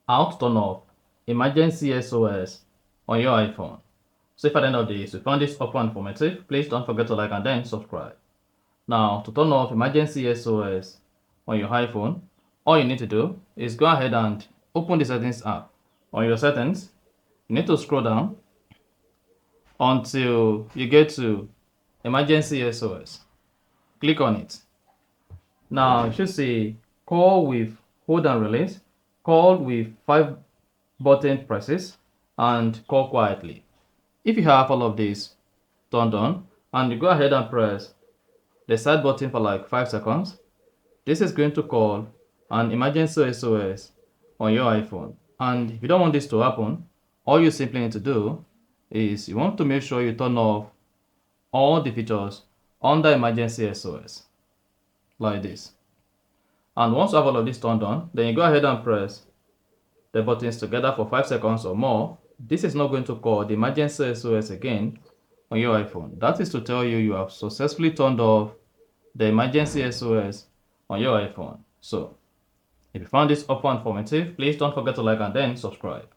how to turn off emergency SOS on your iPhone. So if at the end of this you found this helpful and informative, please don't forget to like and then subscribe. Now, to turn off emergency SOS on your iPhone, all you need to do is go ahead and open the settings app. On your settings, you need to scroll down until you get to emergency SOS. Click on it. Now, you should see call with hold and release, call with 5 button presses, and call quietly. If you have all of these turned on and you go ahead and press the start button for like 5 seconds, this is going to call an emergency SOS on your iPhone. And if you don't want this to happen, all you simply need to do is you want to make sure you turn off all the features under emergency SOS, like this. And once you have all of this turned on, then you go ahead and press the buttons together for 5 seconds or more. This is not going to call the emergency SOS again on your iPhone. That is to tell you you have successfully turned off the emergency SOS on your iPhone. So, if you found this helpful and informative, please don't forget to like and then subscribe.